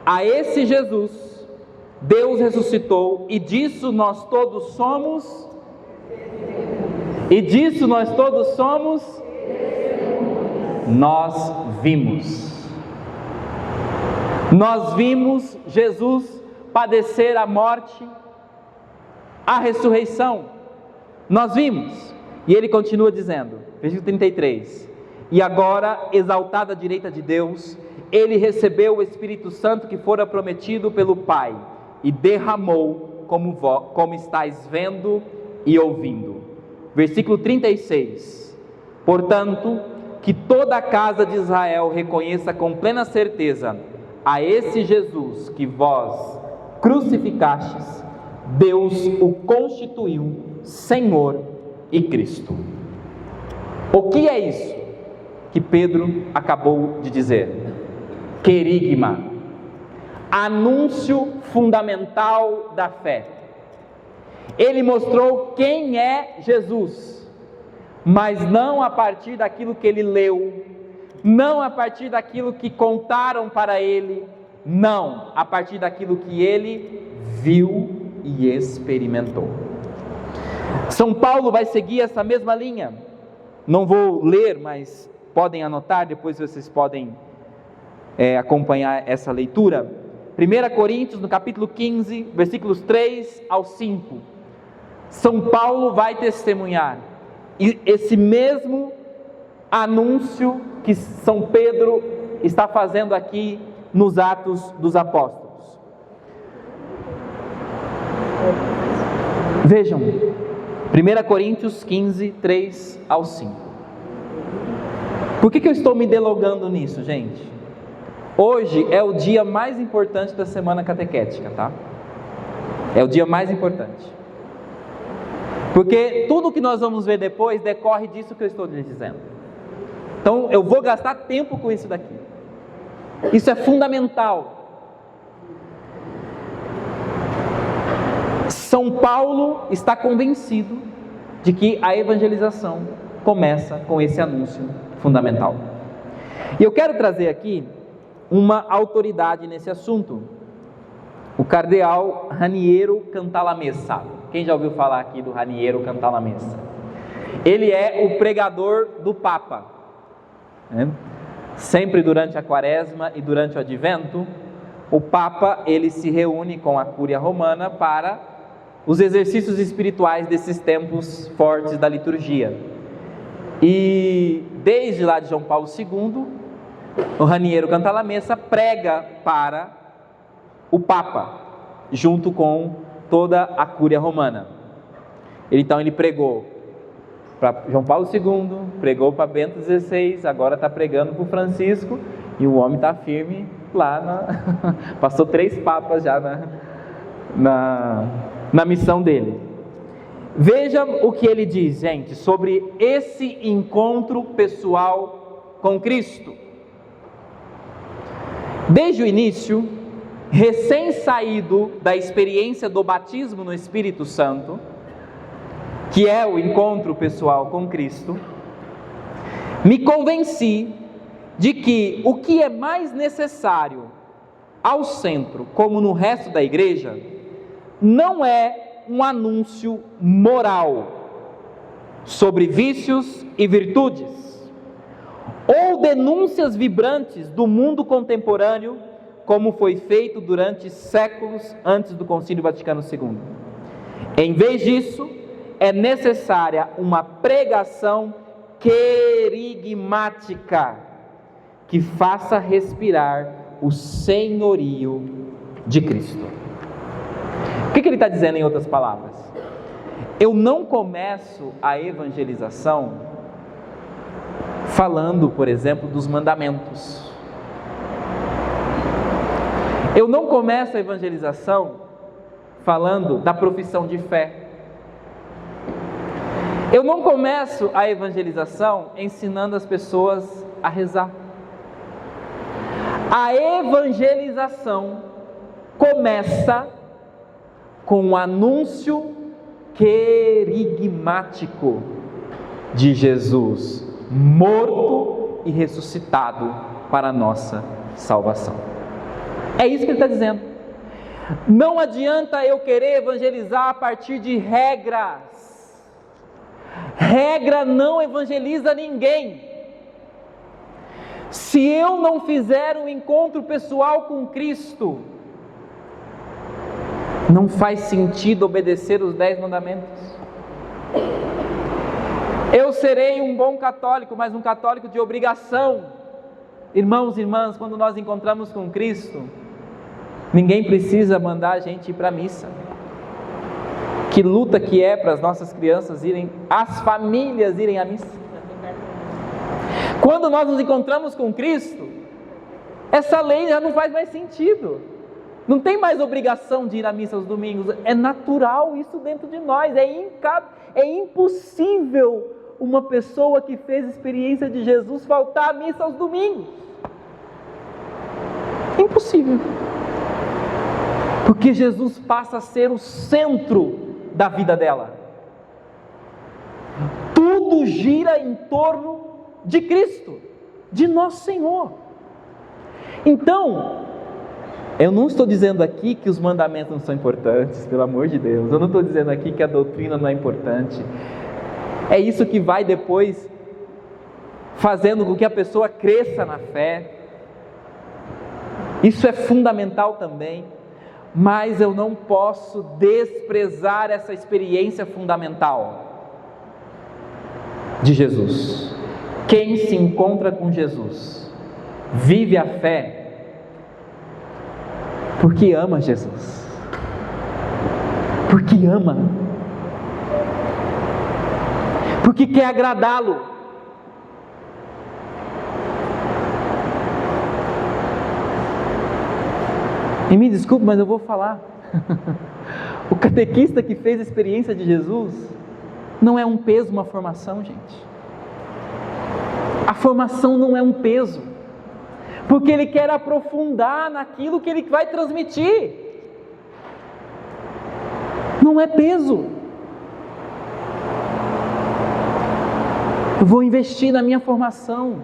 A esse Jesus, Deus ressuscitou, e disso nós todos somos... Nós vimos Jesus padecer a morte, a ressurreição. Nós vimos. E ele continua dizendo, versículo 33, e agora, exaltado à direita de Deus, ele recebeu o Espírito Santo que fora prometido pelo Pai, e derramou, como estáis vendo e ouvindo. Versículo 36, portanto, que toda a casa de Israel reconheça com plena certeza, a esse Jesus que vós crucificastes, Deus o constituiu Senhor e Cristo. O que é isso que Pedro acabou de dizer? Querigma, anúncio fundamental da fé. Ele mostrou quem é Jesus, mas não a partir daquilo que ele leu, não a partir daquilo que contaram para ele, não, a partir daquilo que ele viu e experimentou. São Paulo vai seguir essa mesma linha. Não vou ler, mas podem anotar, depois vocês podem acompanhar essa leitura. 1 Coríntios, no capítulo 15, versículos 3 ao 5. São Paulo vai testemunhar esse mesmo anúncio que São Pedro está fazendo aqui nos Atos dos Apóstolos. Vejam, 1 Coríntios 15, 3 ao 5. Por que eu estou me delongando nisso, gente? Hoje é o dia mais importante da semana catequética, tá? É o dia mais importante. Porque tudo que nós vamos ver depois decorre disso que eu estou lhes dizendo. Então eu vou gastar tempo com isso daqui. Isso é fundamental. São Paulo está convencido de que a evangelização começa com esse anúncio fundamental. E eu quero trazer aqui uma autoridade nesse assunto, o cardeal Raniero Cantalamessa. Quem já ouviu falar aqui do Raniero Cantalamessa? Ele é o pregador do Papa, né? Sempre durante a Quaresma e durante o Advento, o Papa ele se reúne com a Cúria Romana para os exercícios espirituais desses tempos fortes da liturgia. E desde lá de João Paulo II, o Raniero Cantalamessa prega para o Papa, junto com toda a Cúria Romana. Então ele pregou para João Paulo II, pregou para Bento XVI, agora está pregando para o Francisco, e o homem está firme lá, passou 3 papas já na missão dele. Veja o que ele diz, gente, sobre esse encontro pessoal com Cristo. Desde o início, recém-saído da experiência do batismo no Espírito Santo, que é o encontro pessoal com Cristo, me convenci de que o que é mais necessário ao centro, como no resto da igreja, não é um anúncio moral sobre vícios e virtudes, ou denúncias vibrantes do mundo contemporâneo, como foi feito durante séculos antes do Concílio Vaticano II. Em vez disso, é necessária uma pregação querigmática, que faça respirar o senhorio de Cristo. O que ele está dizendo em outras palavras? Eu não começo a evangelização falando, por exemplo, dos mandamentos. Eu não começo a evangelização falando da profissão de fé. Eu não começo a evangelização ensinando as pessoas a rezar. A evangelização começa com o anúncio querigmático de Jesus, morto e ressuscitado para a nossa salvação. É isso que ele está dizendo. Não adianta eu querer evangelizar a partir de regras. Regra não evangeliza ninguém. Se eu não fizer um encontro pessoal com Cristo, não faz sentido obedecer os 10 mandamentos. Eu serei um bom católico, mas um católico de obrigação. Irmãos e irmãs, quando nós encontramos com Cristo, ninguém precisa mandar a gente ir para a missa. Que luta que é para as nossas crianças irem, as famílias irem à missa. Quando nós nos encontramos com Cristo, essa lei já não faz mais sentido. Não tem mais obrigação de ir à missa aos domingos. É natural isso dentro de nós. É impossível uma pessoa que fez experiência de Jesus faltar à missa aos domingos. Impossível. Porque Jesus passa a ser o centro da vida dela. Tudo gira em torno de Cristo, de nosso Senhor. Então, eu não estou dizendo aqui que os mandamentos não são importantes, pelo amor de Deus. Eu não estou dizendo aqui que a doutrina não é importante. É isso que vai depois fazendo com que a pessoa cresça na fé. Isso é fundamental também. Mas eu não posso desprezar essa experiência fundamental de Jesus. Quem se encontra com Jesus vive a fé porque ama Jesus, porque ama, porque quer agradá-lo. E me desculpe, mas eu vou falar. O catequista que fez a experiência de Jesus não é um peso, uma formação, gente. A formação não é um peso, porque ele quer aprofundar naquilo que ele vai transmitir. Não é peso. Eu vou investir na minha formação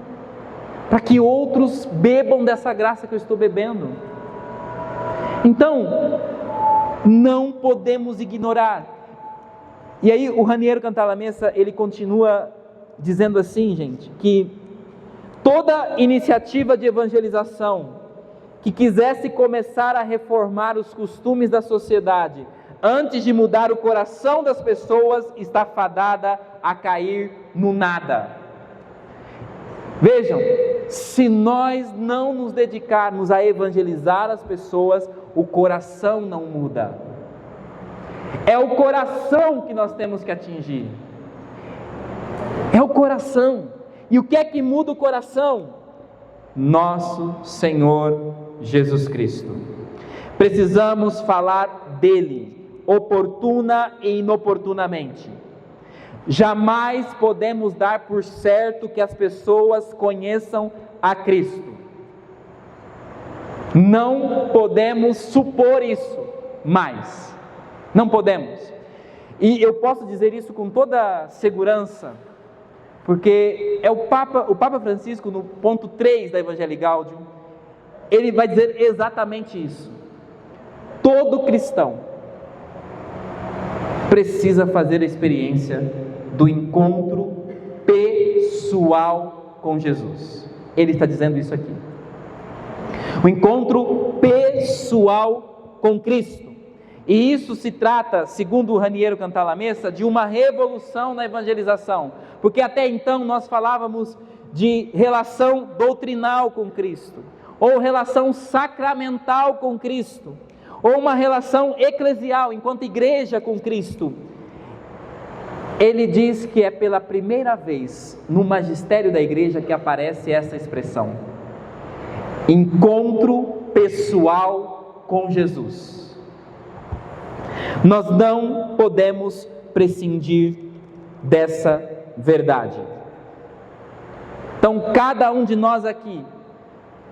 para que outros bebam dessa graça que eu estou bebendo. Então, não podemos ignorar. E aí o Raniero Cantalamessa, ele continua dizendo assim, gente, que toda iniciativa de evangelização que quisesse começar a reformar os costumes da sociedade antes de mudar o coração das pessoas está fadada a cair no nada. Vejam, se nós não nos dedicarmos a evangelizar as pessoas, o coração não muda. É o coração que nós temos que atingir. É o coração. E o que é que muda o coração? Nosso Senhor Jesus Cristo. Precisamos falar dele, oportuna e inoportunamente. Jamais podemos dar por certo que as pessoas conheçam a Cristo. Não podemos supor isso mais. Não podemos. E eu posso dizer isso com toda segurança, porque é o Papa Francisco, no ponto 3 da Evangelii Gaudium, ele vai dizer exatamente isso. Todo cristão precisa fazer a experiência do encontro pessoal com Jesus. Ele está dizendo isso aqui. O encontro pessoal com Cristo. E isso se trata, segundo o Raniero Cantalamessa, de uma revolução na evangelização. Porque até então nós falávamos de relação doutrinal com Cristo, ou relação sacramental com Cristo, ou uma relação eclesial, enquanto igreja com Cristo. Ele diz que é pela primeira vez no magistério da igreja que aparece essa expressão: encontro pessoal com Jesus. Nós não podemos prescindir dessa verdade. Então, cada um de nós aqui,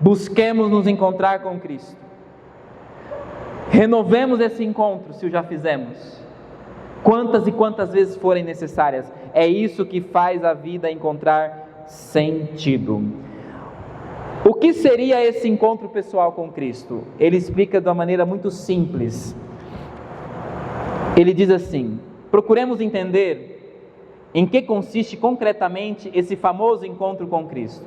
busquemos nos encontrar com Cristo. Renovemos esse encontro, se o já fizemos, quantas e quantas vezes forem necessárias. É isso que faz a vida encontrar sentido. O que seria esse encontro pessoal com Cristo? Ele explica de uma maneira muito simples. Ele diz assim: procuremos entender em que consiste concretamente esse famoso encontro com Cristo.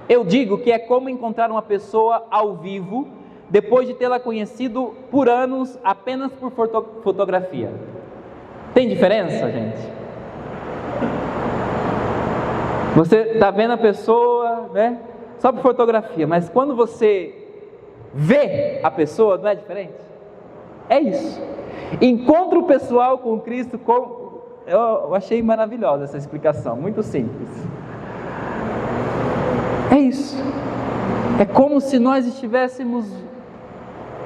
Eu digo que é como encontrar uma pessoa ao vivo, depois de tê-la conhecido por anos apenas por fotografia. Tem diferença, gente? Você está vendo a pessoa, né, só por fotografia, mas quando você vê a pessoa, não é diferente? É isso. Encontro pessoal com Cristo, eu achei maravilhosa essa explicação, muito simples. É isso. É como se nós estivéssemos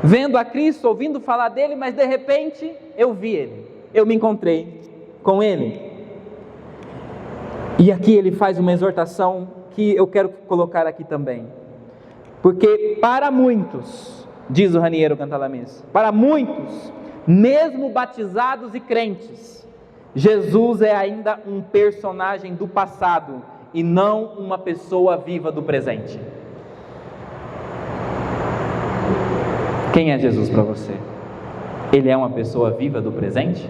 vendo a Cristo, ouvindo falar dele, mas de repente eu vi ele, eu me encontrei com ele. E aqui ele faz uma exortação que eu quero colocar aqui também, porque para muitos, diz o Raniero Cantalamessa, para muitos, mesmo batizados e crentes, Jesus é ainda um personagem do passado e não uma pessoa viva do presente. Quem é Jesus para você? Ele é uma pessoa viva do presente?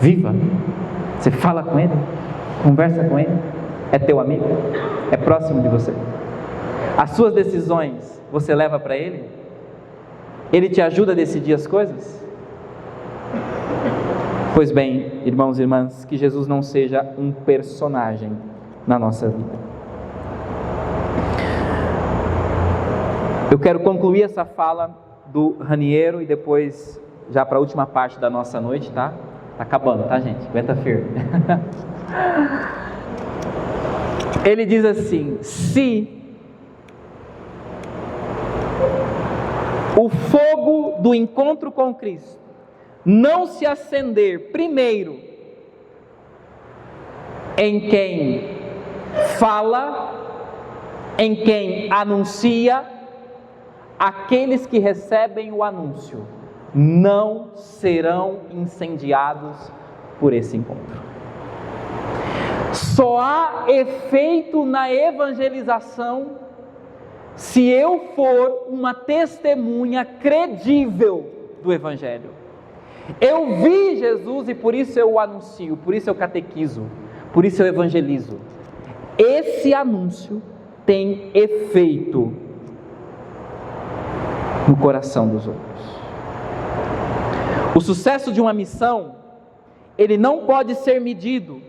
Viva? Você fala com ele? Conversa com ele? É teu amigo? É próximo de você? As suas decisões você leva para ele? Ele te ajuda a decidir as coisas? Pois bem, irmãos e irmãs, que Jesus não seja um personagem na nossa vida. Eu quero concluir essa fala do Raniero e depois já para a última parte da nossa noite, tá? Tá acabando, tá, gente? Aguenta firme. Ele diz assim: se o fogo do encontro com Cristo não se acender primeiro em quem fala, em quem anuncia, aqueles que recebem o anúncio não serão incendiados por esse encontro. Só há efeito na evangelização se eu for uma testemunha credível do Evangelho. Eu vi Jesus e por isso eu o anuncio, por isso eu catequizo, por isso eu evangelizo. Esse anúncio tem efeito no coração dos outros. O sucesso de uma missão, ele não pode ser medido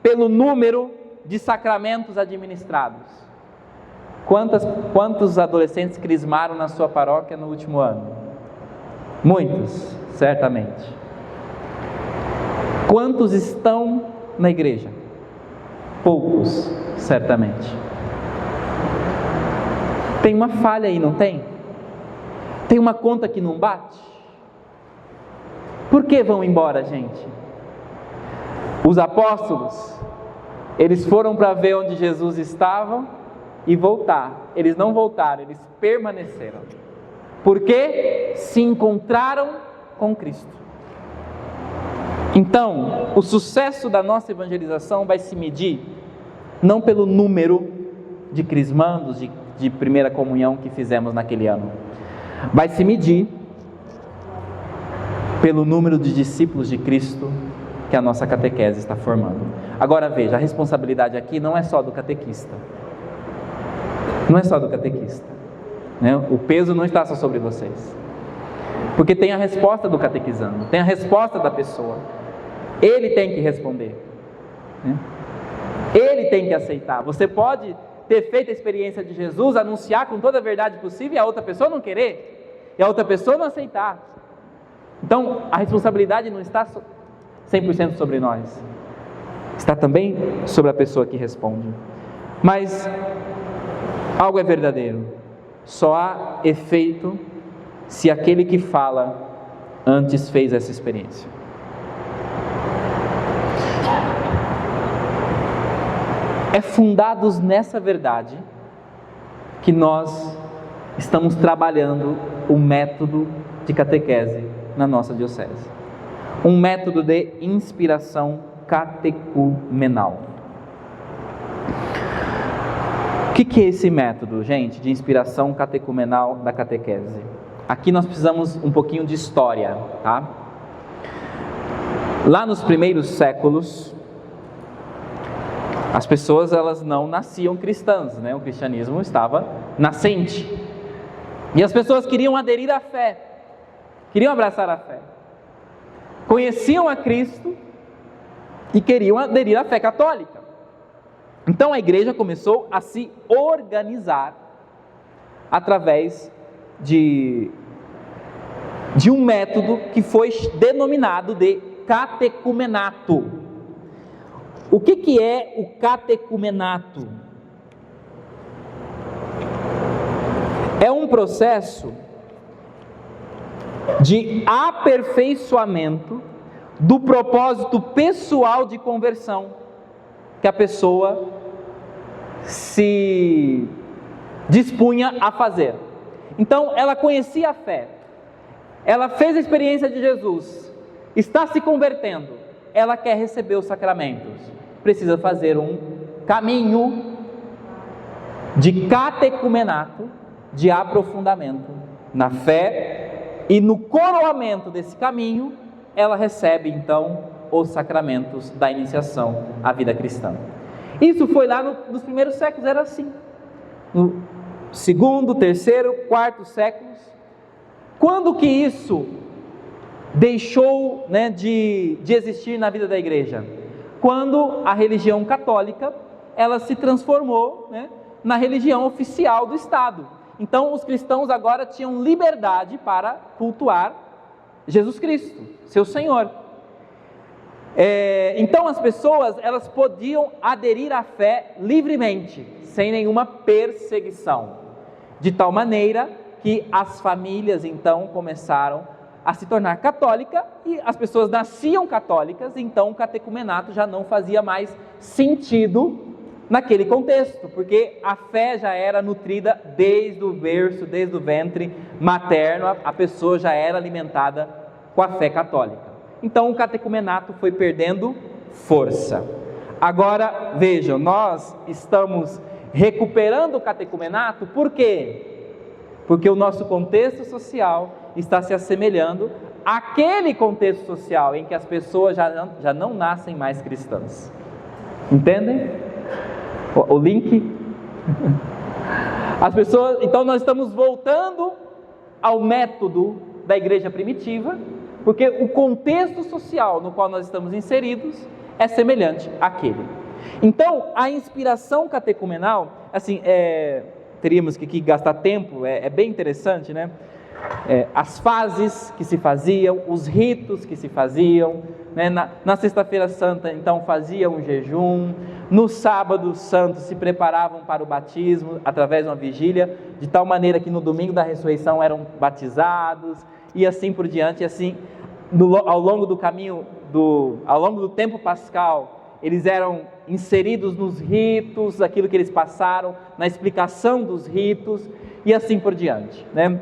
pelo número de sacramentos administrados. Quantos adolescentes crismaram na sua paróquia no último ano? Muitos, certamente. Quantos estão na igreja? Poucos, certamente. Tem uma falha aí, não tem? Tem uma conta que não bate? Por que vão embora, gente? Os apóstolos, eles foram para ver onde Jesus estava e voltar. Eles não voltaram, eles permaneceram. Porque se encontraram com Cristo. Então, o sucesso da nossa evangelização vai se medir não pelo número de crismandos, de primeira comunhão que fizemos naquele ano. Vai se medir pelo número de discípulos de Cristo que a nossa catequese está formando. Agora veja, a responsabilidade aqui não é só do catequista. Não é só do catequista, né? O peso não está só sobre vocês. Porque tem a resposta do catequizando, tem a resposta da pessoa. Ele tem que responder, né? Ele tem que aceitar. Você pode ter feito a experiência de Jesus, anunciar com toda a verdade possível e a outra pessoa não querer, e a outra pessoa não aceitar. Então, a responsabilidade não está 100% sobre nós, está também sobre a pessoa que responde. Mas algo é verdadeiro: só há efeito se aquele que fala antes fez essa experiência. É fundados nessa verdade que nós estamos trabalhando o método de catequese na nossa diocese. Um método de inspiração catecumenal. O que é esse método, gente, de inspiração catecumenal da catequese? Aqui nós precisamos um pouquinho de história, tá? Lá nos primeiros séculos, as pessoas elas não nasciam cristãs, né? O cristianismo estava nascente. E as pessoas queriam aderir à fé, queriam abraçar a fé. Conheciam a Cristo e queriam aderir à fé católica. Então a igreja começou a se organizar através de um método que foi denominado de catecumenato. O que é o catecumenato? É um processo de aperfeiçoamento do propósito pessoal de conversão que a pessoa se dispunha a fazer. Então, ela conhecia a fé, ela fez a experiência de Jesus, está se convertendo, ela quer receber os sacramentos, precisa fazer um caminho de catecumenato, de aprofundamento na fé, e no coroamento desse caminho, ela recebe então os sacramentos da iniciação à vida cristã. Isso foi lá nos primeiros séculos, era assim. No segundo, terceiro, quarto séculos. Quando que isso deixou, né, de existir na vida da igreja? Quando a religião católica ela se transformou, né, na religião oficial do Estado. Então os cristãos agora tinham liberdade para cultuar Jesus Cristo, seu Senhor. Então as pessoas elas podiam aderir à fé livremente, sem nenhuma perseguição, de tal maneira que as famílias então começaram a se tornar católicas e as pessoas nasciam católicas, então o catecumenato já não fazia mais sentido naquele contexto, porque a fé já era nutrida desde o berço, desde o ventre materno, a pessoa já era alimentada com a fé católica. Então o catecumenato foi perdendo força. Agora vejam, nós estamos recuperando o catecumenato, por quê? Porque o nosso contexto social está se assemelhando àquele contexto social em que as pessoas já não nascem mais cristãs. Entendem? O link? As pessoas, então nós estamos voltando ao método da igreja primitiva, porque o contexto social no qual nós estamos inseridos é semelhante àquele. Então, a inspiração catecumenal, assim, teríamos que aqui gastar tempo, é bem interessante, né? As fases que se faziam, os ritos que se faziam, né? Na sexta-feira santa, então, fazia um jejum, no sábado santo se preparavam para o batismo, através de uma vigília, de tal maneira que no domingo da ressurreição eram batizados, e assim por diante, e assim, ao longo do caminho, ao longo do tempo pascal, eles eram inseridos nos ritos, aquilo que eles passaram, na explicação dos ritos, e assim por diante, né?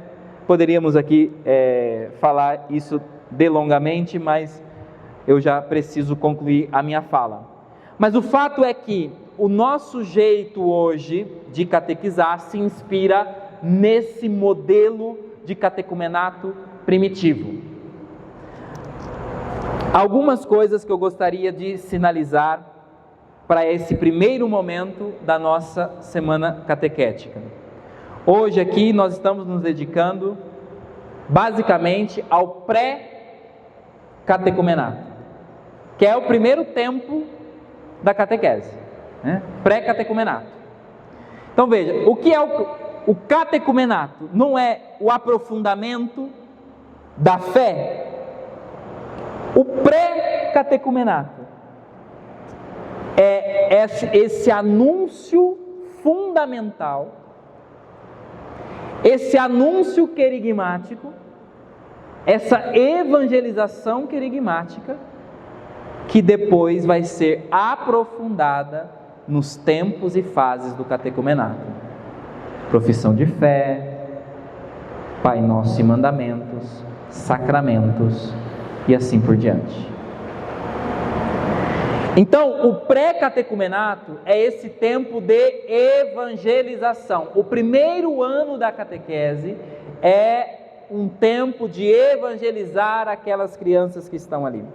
Poderíamos aqui falar isso delongamente, mas eu já preciso concluir a minha fala. Mas o fato é que o nosso jeito hoje de catequizar se inspira nesse modelo de catecumenato primitivo. Algumas coisas que eu gostaria de sinalizar para esse primeiro momento da nossa semana catequética. Hoje aqui nós estamos nos dedicando basicamente ao pré-catecumenato, que é o primeiro tempo da catequese, né? Pré-catecumenato. Então veja, o que é o catecumenato? Não é o aprofundamento da fé. O pré-catecumenato é esse anúncio fundamental, esse anúncio querigmático, essa evangelização querigmática, que depois vai ser aprofundada nos tempos e fases do catecumenato: profissão de fé, Pai Nosso e mandamentos, sacramentos e assim por diante. Então, o pré-catecumenato é esse tempo de evangelização. O primeiro ano da catequese é um tempo de evangelizar aquelas crianças que estão ali.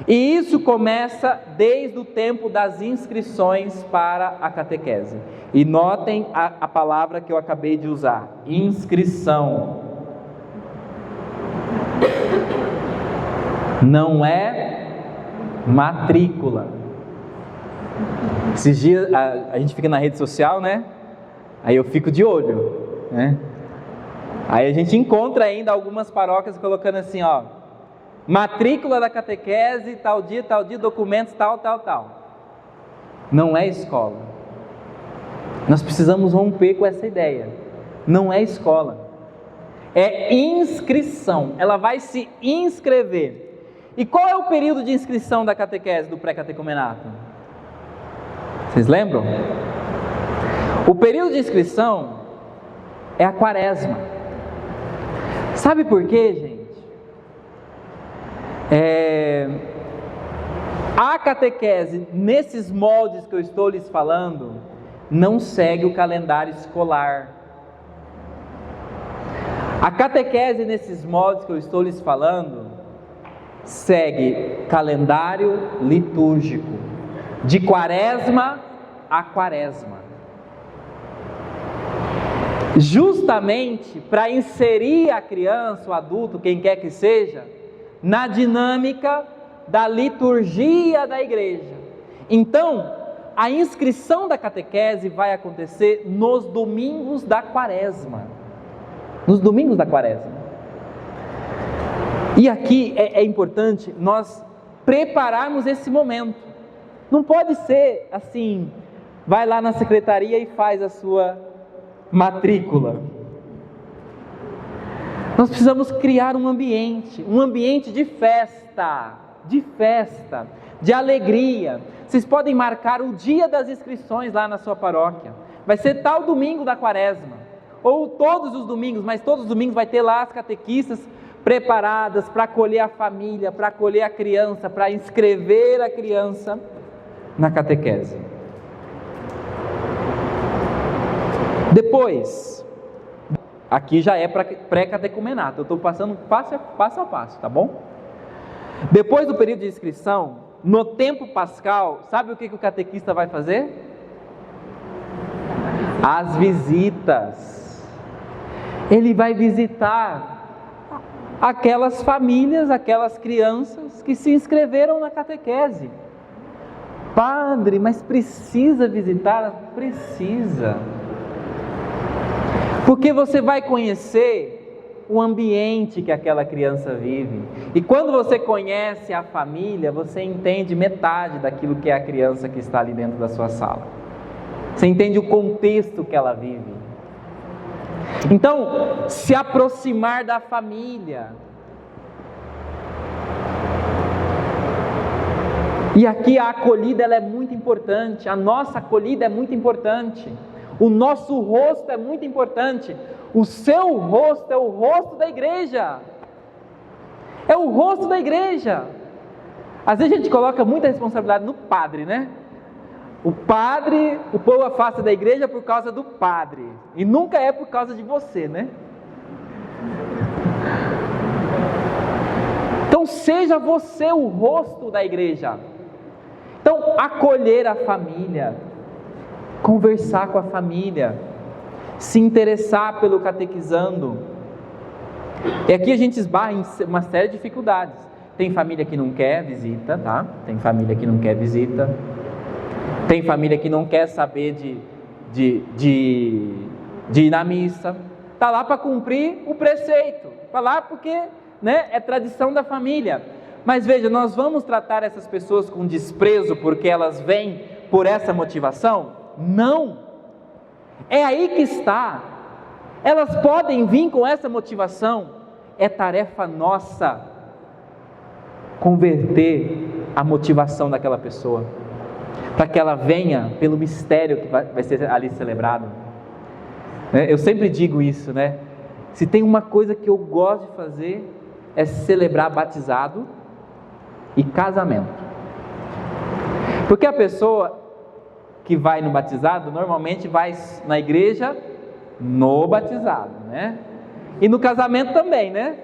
E isso começa desde o tempo das inscrições para a catequese. E notem a palavra que eu acabei de usar: inscrição. Não é matrícula. Esses dias a gente fica na rede social, né? Aí eu fico de olho, né? Aí a gente encontra ainda algumas paróquias colocando assim, ó: matrícula da catequese, tal dia, documentos, tal. Não é escola. Nós precisamos romper com essa ideia. Não é escola. É inscrição. Ela vai se inscrever. E qual é o período de inscrição da catequese, do pré-catecumenato? Vocês lembram? O período de inscrição é a quaresma. Sabe por quê, gente? A catequese, nesses moldes que eu estou lhes falando, não segue o calendário escolar. A catequese, nesses moldes que eu estou lhes falando, segue calendário litúrgico, de quaresma a quaresma, justamente para inserir a criança, o adulto, quem quer que seja, na dinâmica da liturgia da igreja. Então, a inscrição da catequese vai acontecer nos domingos da quaresma. Nos domingos da quaresma. E aqui é importante nós prepararmos esse momento. Não pode ser assim: vai lá na secretaria e faz a sua matrícula. Nós precisamos criar um ambiente de festa, de alegria. Vocês podem marcar o dia das inscrições lá na sua paróquia. Vai ser tal domingo da quaresma, ou todos os domingos, mas todos os domingos vai ter lá as catequistas preparadas para acolher a família, para acolher a criança, para inscrever a criança na catequese. Depois, aqui já é pré-catecumenato, eu estou passando passo a passo, tá bom? Depois do período de inscrição, no tempo pascal, sabe o que o catequista vai fazer? As visitas. Ele vai visitar aquelas famílias, aquelas crianças que se inscreveram na catequese. Padre, mas precisa visitar? Precisa. Porque você vai conhecer o ambiente que aquela criança vive. E quando você conhece a família, você entende metade daquilo que é a criança que está ali dentro da sua sala. Você entende o contexto que ela vive. Então, se aproximar da família. E aqui a acolhida ela é muito importante, a nossa acolhida é muito importante, o nosso rosto é muito importante, o seu rosto é o rosto da igreja, é o rosto da igreja. Às vezes a gente coloca muita responsabilidade no padre, né? O padre, o povo afasta da igreja por causa do padre, e nunca é por causa de você, né? Então seja você o rosto da igreja. Então, acolher a família, conversar com a família, se interessar pelo catequizando. E aqui a gente esbarra em uma série de dificuldades. Tem família que não quer visita, tá? Tem família que não quer visita. Tem família que não quer saber de ir na missa. Está lá para cumprir o preceito. Está lá porque, né, é tradição da família. Mas veja, nós vamos tratar essas pessoas com desprezo porque elas vêm por essa motivação? Não! É aí que está. Elas podem vir com essa motivação. É tarefa nossa converter a motivação daquela pessoa. para que ela venha pelo mistério que vai ser ali celebrado. Eu sempre digo isso, né? Se tem uma coisa que eu gosto de fazer, é celebrar batizado e casamento. Porque a pessoa que vai no batizado, normalmente vai na igreja no batizado, né? E no casamento também, né?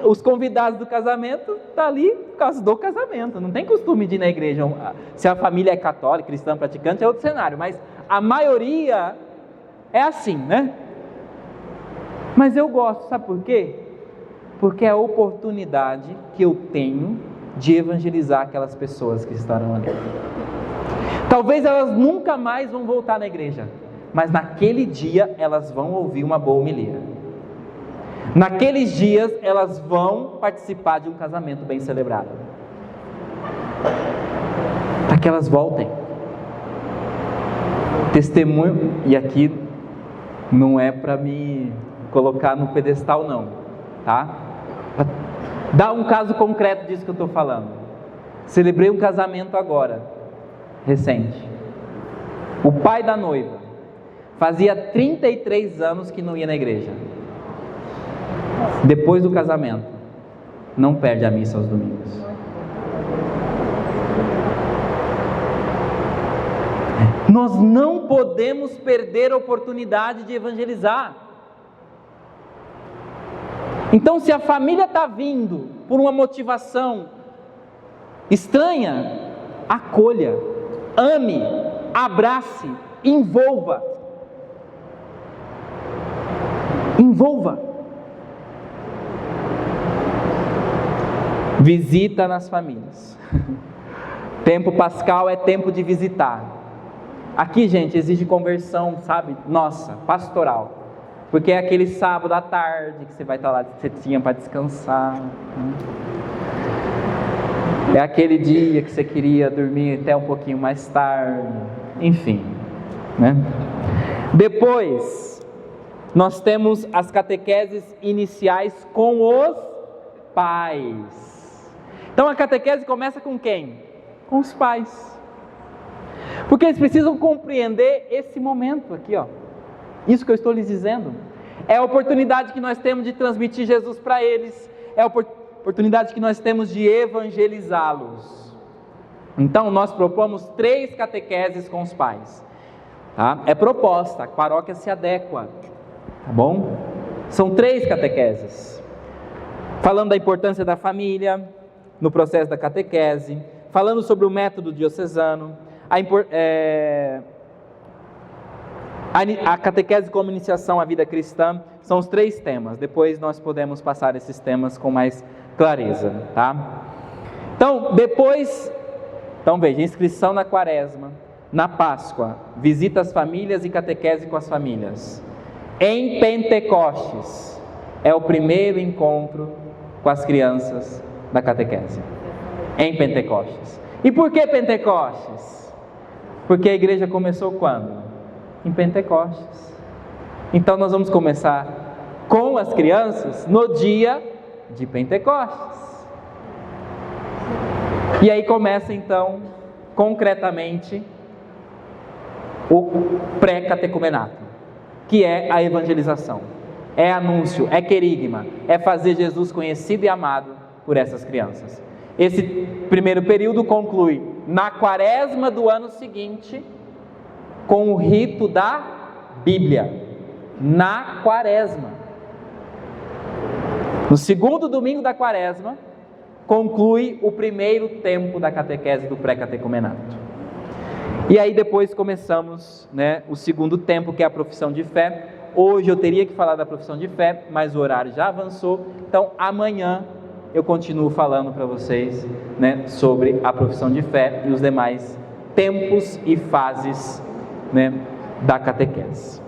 Os convidados do casamento estão ali por causa do casamento. Não tem costume de ir na igreja. Se a família é católica, cristã, praticante, é outro cenário. Mas a maioria é assim, né? Mas eu gosto, sabe por quê? Porque é a oportunidade que eu tenho de evangelizar aquelas pessoas que estarão ali. Talvez elas nunca mais vão voltar na igreja, mas naquele dia elas vão ouvir uma boa homilia. Naqueles dias elas vão participar de um casamento bem celebrado. Para que elas voltem. Testemunho, e aqui não é para me colocar no pedestal não, tá? Dá um caso concreto disso que eu estou falando. Celebrei um casamento agora, recente. O pai da noiva fazia 33 anos que não ia na igreja. Depois do casamento, não perde a missa aos domingos. Nós não podemos perder a oportunidade de evangelizar. Então, se a família está vindo por uma motivação estranha, acolha, ame, abrace, envolva. Envolva. Visita nas famílias. Tempo pascal é tempo de visitar. Aqui, gente, exige conversão, sabe? Nossa, pastoral. Porque é aquele sábado à tarde que você vai estar lá, você tinha para descansar. É aquele dia que você queria dormir até um pouquinho mais tarde. Enfim, né? Depois, nós temos as catequeses iniciais com os pais. Então a catequese começa com quem? Com os pais. Porque eles precisam compreender esse momento aqui, ó. Isso que eu estou lhes dizendo. É a oportunidade que nós temos de transmitir Jesus para eles. É a oportunidade que nós temos de evangelizá-los. Então nós propomos 3 catequeses com os pais. Tá? É proposta, a paróquia se adequa. Tá bom? São 3 catequeses. Falando da importância da família no processo da catequese, falando sobre o método diocesano, a catequese como iniciação à vida cristã, são os 3 temas. Depois nós podemos passar esses temas com mais clareza, tá? Então, veja, inscrição na quaresma, na Páscoa, visita às famílias e catequese com as famílias. Em Pentecostes, é o primeiro encontro com as crianças da catequese. Em Pentecostes. E por que Pentecostes? Porque a igreja começou quando? Em Pentecostes. Então nós vamos começar com as crianças no dia de Pentecostes. E aí começa então, concretamente, o pré-catecumenato, que é a evangelização, é anúncio, é querigma, é fazer Jesus conhecido e amado por essas crianças. Esse primeiro período conclui na quaresma do ano seguinte, com o rito da Bíblia, na quaresma. No segundo domingo da quaresma, conclui o primeiro tempo da catequese do pré-catecumenato. E aí depois começamos, o segundo tempo, que é a profissão de fé. Hoje eu teria que falar da profissão de fé, mas o horário já avançou, então amanhã eu continuo falando para vocês, sobre a profissão de fé e os demais tempos e fases, da catequese.